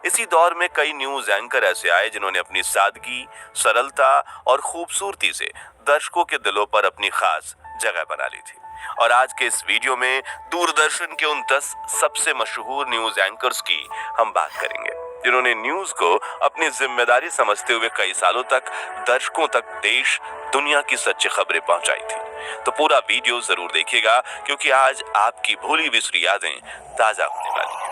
इसी दौर में कई न्यूज एंकर ऐसे आए जिन्होंने अपनी सादगी, सरलता और खूबसूरती से दर्शकों के दिलों पर अपनी खास जगह बना ली थी। और आज के इस वीडियो में दूरदर्शन के उन 10 सबसे मशहूर न्यूज एंकर्स की हम बात करेंगे जिन्होंने न्यूज को अपनी जिम्मेदारी समझते हुए कई सालों तक दर्शकों तक देश दुनिया की सच्ची खबरें पहुंचाई थी। तो पूरा वीडियो जरूर देखिएगा क्योंकि आज आपकी भूली बिसरी यादें ताजा होने वाली हैं।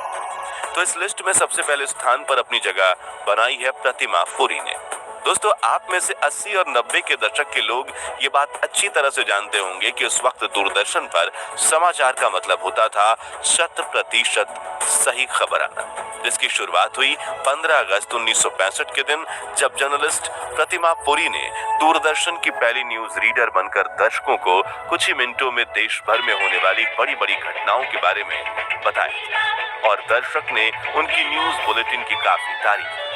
तो इस लिस्ट में सबसे पहले स्थान पर अपनी जगह बनाई है प्रतिमा पुरी ने। दोस्तों, आप में से 80 और 90 के दशक के लोग ये बात अच्छी तरह से जानते होंगे कि उस वक्त दूरदर्शन पर समाचार का मतलब होता था 100% सही खबर आना, जिसकी शुरुआत हुई 15 अगस्त 1965 के दिन जब जर्नलिस्ट प्रतिमा पुरी ने दूरदर्शन की पहली न्यूज रीडर बनकर दर्शकों को कुछ ही मिनटों में देश भर में होने वाली बड़ी बड़ी घटनाओं के बारे में बताया और दर्शक ने उनकी न्यूज बुलेटिन की काफी तारीफ की।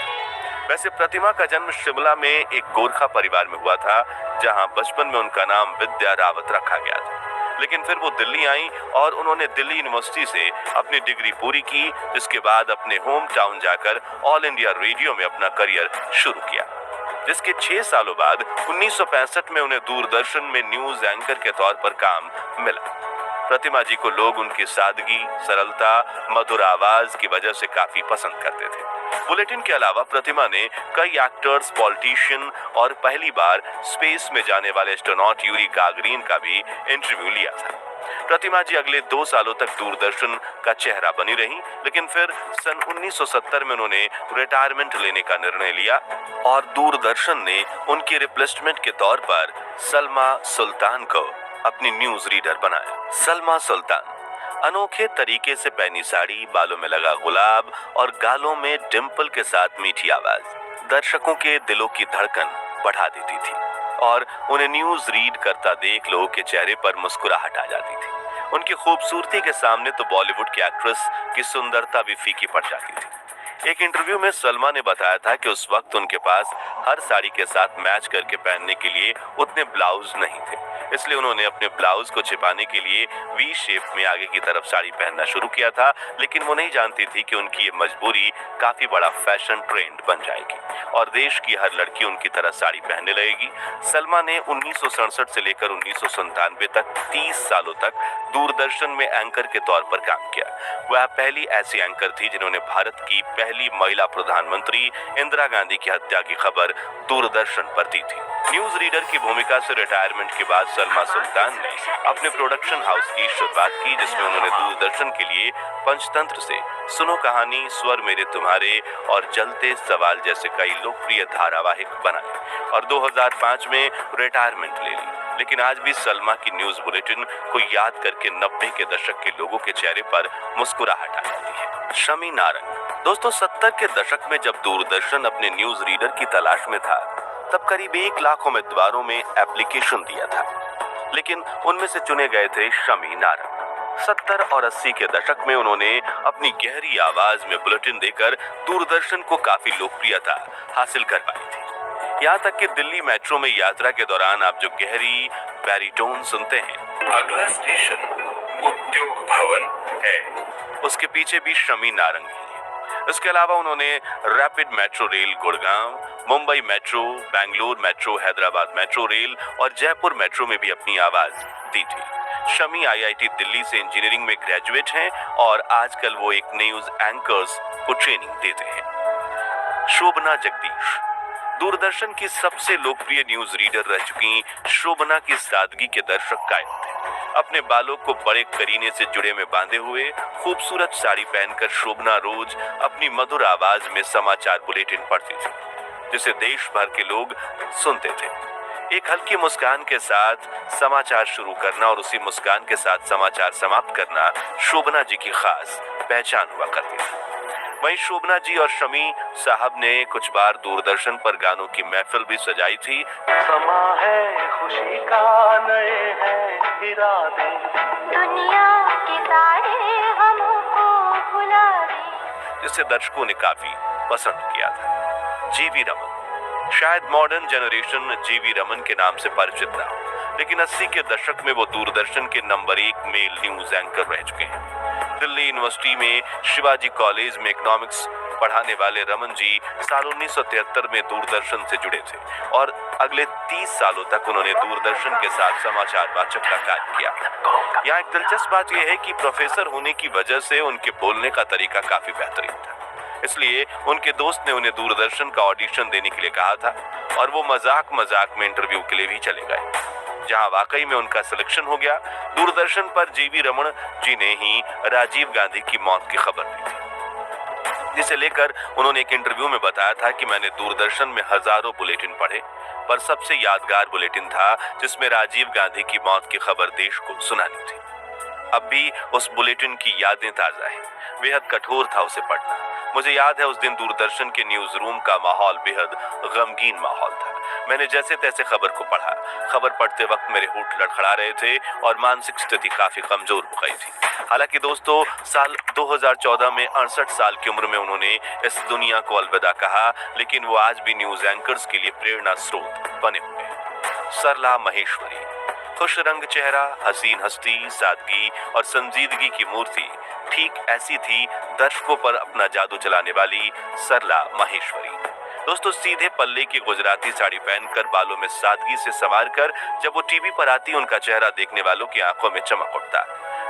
वैसे प्रतिमा का जन्म शिमला में एक गोरखा परिवार में हुआ था, जहां बचपन में उनका नाम विद्या रावत रखा गया था। लेकिन फिर वो दिल्ली आई और उन्होंने दिल्ली यूनिवर्सिटी से अपनी डिग्री पूरी की, जिसके बाद अपने होम टाउन जाकर ऑल इंडिया रेडियो में अपना करियर शुरू किया, जिसके 6 सालों बाद 1965 में उन्हें दूरदर्शन में न्यूज एंकर के तौर पर काम मिला। प्रतिमा जी को लोग उनकी सादगी, सरलता, मधुर आवाज की वजह से काफी पसंद करते थे। बुलेटिन के अलावा प्रतिमा ने कई एक्टर्स, पॉलिटिशियन और पहली बार स्पेस में जाने वाले एस्ट्रोनॉट यूरी गागरिन का भी इंटरव्यू लिया था। प्रतिमा जी अगले 2 सालों तक दूरदर्शन का चेहरा बनी रही, लेकिन फिर सन 1970 में उन्होंने रिटायरमेंट लेने का निर्णय लिया और दूरदर्शन ने उनकी रिप्लेसमेंट के तौर पर सलमा सुल्तान को अपनी न्यूज रीडर बनाया। सलमा सुल्तान अनोखे तरीके से पहनी साड़ी, बालों में लगा गुलाब और गालों में डिंपल के साथ मीठी आवाज दर्शकों के दिलों की धड़कन बढ़ा देती थी और उन्हें न्यूज रीड करता देख लोगों के चेहरे पर मुस्कुराहट आ जाती थी। उनकी खूबसूरती के सामने तो बॉलीवुड की एक्ट्रेस की सुंदरता भी फीकी पड़ जाती थी। एक इंटरव्यू में सलमा ने बताया था कि उस वक्त उनके पास हर साड़ी के साथ मैच करके पहनने के लिए उतने ब्लाउज नहीं थे, इसलिए उन्होंने अपने ब्लाउज को छिपाने के लिए वी शेप में आगे की तरफ साड़ी पहनना शुरू किया था। लेकिन वो नहीं जानती थी कि उनकी ये मजबूरी काफी बड़ा फैशन ट्रेंड बन जाएगी और देश की हर लड़की उनकी तरह साड़ी पहनने लगेगी। सलमा ने 1967 से लेकर 1997 तक 30 सालों तक दूरदर्शन में एंकर के तौर पर काम किया। वह पहली ऐसी एंकर थी जिन्होंने भारत की पहली महिला प्रधानमंत्री इंदिरा गांधी की हत्या की खबर दूरदर्शन पर दी थी। न्यूज रीडर की भूमिका से रिटायरमेंट के बाद सलमा सुल्तान ने अपने प्रोडक्शन हाउस की शुरुआत की, जिसमें उन्होंने दूरदर्शन के लिए पंचतंत्र से सुनो कहानी, स्वर मेरे तुम्हारे और जलते सवाल जैसे कई लोकप्रिय धारावाहिक बनाए और 2005 में रिटायरमेंट ले ली। लेकिन आज भी सलमा की न्यूज बुलेटिन को याद करके 90 के दशक के लोगों के चेहरे पर मुस्कुराहट आ जाती है। शमी नारंग। दोस्तों, 70 के दशक में जब दूरदर्शन अपने न्यूज रीडर की तलाश में था, तब करीब 1 लाख उम्मीदवारों में एप्लीकेशन दिया था, लेकिन उनमें से चुने गए थे शमी नारंग। 70 और 80 के दशक में उन्होंने अपनी गहरी आवाज में बुलेटिन देकर दूरदर्शन को काफी लोकप्रियता हासिल कर पाई थी। यहाँ तक कि दिल्ली मेट्रो में यात्रा के दौरान आप जो गहरी बैरीटोन सुनते हैं, अगला स्टेशन उद्योग भवन है, उसके पीछे भी शमी नारंग ही है। इसके अलावा उन्होंने rapid metro rail Gurgaon, Mumbai metro, Bengaluru metro, Hyderabad metro rail और जयपुर मेट्रो में भी अपनी आवाज दी थी। शमी आईआईटी दिल्ली से इंजीनियरिंग में ग्रेजुएट हैं और आजकल वो एक न्यूज एंकर्स को ट्रेनिंग देते हैं। शोभना जगदीश। दूरदर्शन की सबसे लोकप्रिय न्यूज रीडर रह चुकी शोभना की सादगी के दर्शक कायल थे। अपने बालों को बड़े करीने से जुड़े में बांधे हुए खूबसूरत साड़ी पहनकर शोभना रोज अपनी मधुर आवाज में समाचार बुलेटिन पढ़ती थी, जिसे देश भर के लोग सुनते थे। एक हल्की मुस्कान के साथ समाचार शुरू करना और उसी मुस्कान के साथ समाचार समाप्त करना शोभना जी की खास पहचान हुआ करती थी। वहीं शोभना जी और शमी साहब ने कुछ बार दूरदर्शन पर गानों की महफिल भी सजाई थी। समा है खुशी का, नए हैं इरादे, दुनिया के सारे हमको भुला दे, जिसे दर्शकों ने काफी पसंद किया था। जीवी रमन। शायद मॉडर्न जनरेशन जीवी रमन के नाम से परिचित ना हो, लेकिन 80 के दशक में वो दूरदर्शन के नंबर 1 मेल न्यूज एंकर रह चुके हैं। दिल्ली यूनिवर्सिटी में शिवाजी कॉलेज में इकोनॉमिक्स पढ़ाने वाले रमन जी साल 1973 में दूरदर्शन से जुड़े थे और अगले 30 सालों तक उन्होंने दूरदर्शन के साथ समाचार वाचक का कार्य किया। यहाँ एक दिलचस्प बात यह है कि प्रोफेसर होने की वजह से उनके बोलने का तरीका काफी बेहतरीन था, इसलिए उनके दोस्त ने उन्हें दूरदर्शन का ऑडिशन देने के लिए कहा था और वो मजाक में इंटरव्यू के लिए भी चले गए, जहां वाकई में उनका सिलेक्शन हो गया। दूरदर्शन पर जीवी रमन जी ने ही राजीव गांधी की मौत की खबर दी थी, जिसे लेकर उन्होंने एक इंटरव्यू में बताया था कि मैंने दूरदर्शन में हजारों बुलेटिन पढ़े, पर सबसे यादगार बुलेटिन था जिसमें राजीव गांधी की मौत की खबर देश को सुनानी थी। अब भी उस बुलेटिन की यादें ताजा हैं। बेहद कठोर था उसे पढ़ना। मुझे याद है उस दिन दूरदर्शन के न्यूज रूम का माहौल बेहद गमगीन माहौल था। मैंने जैसे तैसे खबर को पढ़ा। खबर पढ़ते वक्त मेरे होंठ लड़खड़ा रहे थे और मानसिक स्थिति काफी कमजोर हो गई थी। हालांकि दोस्तों, साल 2014 में 68 साल की उम्र में उन्होंने इस दुनिया को अलविदा कहा, लेकिन वो आज भी न्यूज एंकर्स के लिए प्रेरणा स्रोत बने हुए हैं। सरला महेश्वरी, खुश रंग चेहरा, हसीन हस्ती, सादगी और संजीदगी की मूर्ति, ठीक ऐसी थी दर्शकों पर अपना जादू चलाने वाली सरला महेश्वरी। दोस्तों, सीधे पल्ले की गुजराती साड़ी पहनकर बालों में सादगी से संवारकर जब वो टीवी पर आती, उनका चेहरा देखने वालों की आंखों में चमक उठता।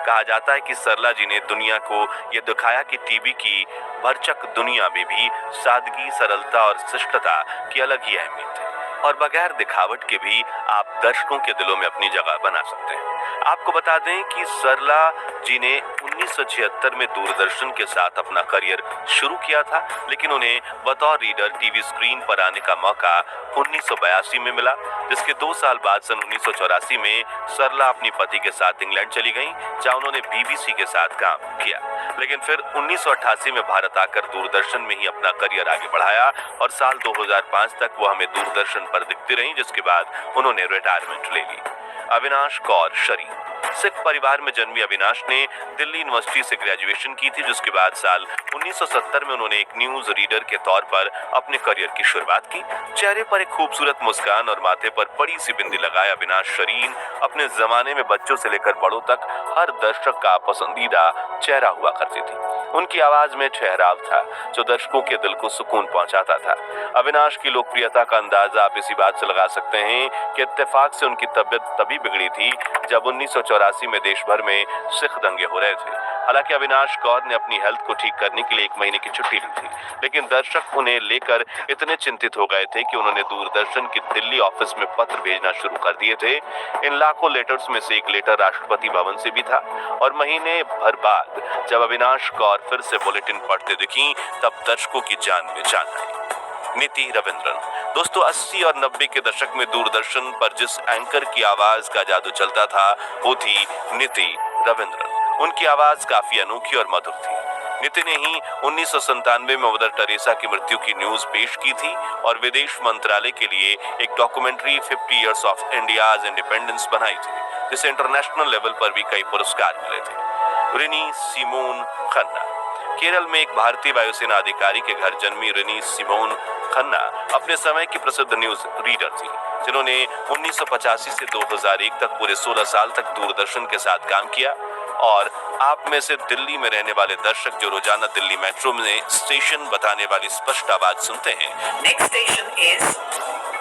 कहा जाता है कि सरला जी ने दुनिया को ये दिखाया कि टीवी की भरचक दुनिया में भी सादगी, सरलता और शिष्टता की अलग ही अहमियत है और बगैर दिखावट के भी आप दर्शकों के दिलों में अपनी जगह बना सकते हैं। आपको बता दें कि सरला जी ने 1976 में दूरदर्शन के साथ अपना करियर शुरू किया था, लेकिन उन्हें बतौर रीडर टीवी स्क्रीन पर आने का मौका 1982 में मिला, जिसके 2 साल बाद सन 1984 में सरला अपने पति के साथ इंग्लैंड चली गईं, जहां उन्होंने बीबीसी के साथ काम किया। लेकिन फिर 1988 में भारत आकर दूरदर्शन में ही अपना करियर आगे बढ़ाया और साल 2005 तक वो हमें दूरदर्शन पर दिखती रहीं, जिसके बाद उन्होंने रिटायरमेंट ले ली। अविनाश कौर शरी, सिख परिवार में जन्मी अविनाश ने दिल्ली यूनिवर्सिटी से ग्रेजुएशन की थी, जिसके बाद साल 1970 में उन्होंने एक न्यूज रीडर के तौर पर अपने करियर की शुरुआत की। चेहरे पर एक खूबसूरत मुस्कान और माथे पर बड़ी सी बिंदी लगाए अविनाश शरीन अपने जमाने में बच्चों से लेकर बड़ों तक हर दर्शक का पसंदीदा चेहरा हुआ करती थी। उनकी आवाज में ठहराव था जो दर्शकों के दिल को सुकून पहुंचाता था। अविनाश की लोकप्रियता का अंदाजा आप इसी बात से लगा सकते हैं कि इत्तेफाक से उनकी तबीयत तभी बिगड़ी थी जब 1984 में देश भर में सिख दंगे हो रहे थे। हालांकि अविनाश कौर ने अपनी हेल्थ को ठीक करने के लिए 1 महीने की छुट्टी ली थी, लेकिन दर्शक उन्हें लेकर इतने चिंतित हो गए थे कि उन्होंने दूरदर्शन की दिल्ली ऑफिस में पत्र भेजना शुरू कर दिए थे। इन लाखों लेटर्स में से एक लेटर राष्ट्रपति भवन से भी था और महीने भर बाद जब अविनाश कौर फिर से बुलेटिन पढ़ते दिखी, तब दर्शकों की जान में जान आई। नीति रविंद्रन, दोस्तों 80 और 90 के दशक में दूरदर्शन पर जिस एंकर की आवाज का जादू चलता था वो थी नीति रविंद्रन। उनकी आवाज काफी अनोखी और मधुर थी। नीति ने ही 1997 में मदर टेरेसा की मृत्यु की न्यूज पेश की थी और विदेश मंत्रालय के लिए एक documentary 50 years of India's independence बनाई थी, जिसे इंटरनेशनल लेवल पर भी कई पुरस्कार मिले थे। रिनी सिमोन खन्ना, केरल में एक भारतीय वायुसेना अधिकारी के घर जन्मी रिनी सिमोन खन्ना अपने समय की प्रसिद्ध न्यूज रीडर थी, जिन्होंने 1985 से 2001 तक पूरे 16 साल तक दूरदर्शन के साथ काम किया। और आप में से दिल्ली में रहने वाले दर्शक जो रोजाना दिल्ली मेट्रो में स्टेशन बताने वाली स्पष्ट आवाज सुनते हैं, नेक्स्ट स्टेशन इज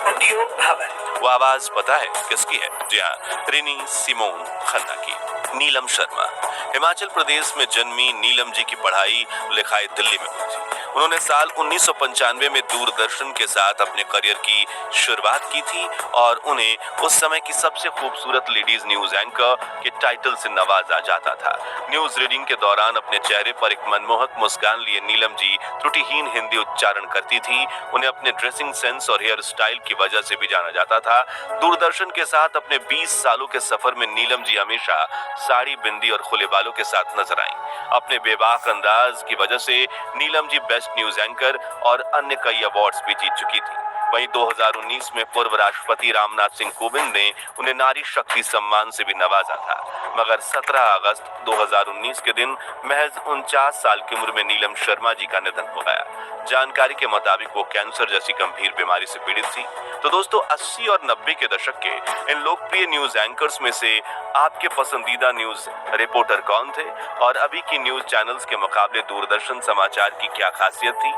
उद्योग भवन, वो आवाज पता है किसकी है? जी हाँ, रिनी सिमोन खन्ना की। नीलम शर्मा, हिमाचल प्रदेश में जन्मी नीलम जी की पढ़ाई लिखाई दिल्ली में हुई थी। उन्होंने साल 1995 में दूरदर्शन के साथ अपने करियर की शुरुआत की थी और उन्हें उस समय की सबसे खूबसूरत लेडीज न्यूज एंकर के टाइटल से नवाजा जाता था। न्यूज रीडिंग के दौरान अपने चेहरे पर एक मनमोहक मुस्कान लिए नीलम जी त्रुटिहीन हिंदी उच्चारण करती थी। उन्हें अपने ड्रेसिंग सेंस और हेयर स्टाइल की वजह से भी जाना जाता था। दूरदर्शन के साथ अपने 20 सालों के सफर में नीलम जी हमेशा साड़ी, बिंदी और खुले बालों के साथ नजर आईं। अपने बेबाक अंदाज की वजह से Neelam ji best news anchor और अन्य कई अवार्ड्स भी जीत चुकी थी। वहीं 2019 में पूर्व राष्ट्रपति रामनाथ सिंह कोविंद ने उन्हें नारी शक्ति सम्मान से भी नवाजा था, मगर 17 अगस्त 2019 के दिन महज 49 साल की उम्र में नीलम शर्मा जी का निधन हो गया। जानकारी के मुताबिक वो कैंसर जैसी गंभीर बीमारी से पीड़ित थी। तो दोस्तों 80 और 90 के दशक के इन लोकप्रिय न्यूज एंकर्स में से आपके पसंदीदा न्यूज रिपोर्टर कौन थे और अभी की न्यूज चैनल्स के मुकाबले दूरदर्शन समाचार की क्या खासियत थी,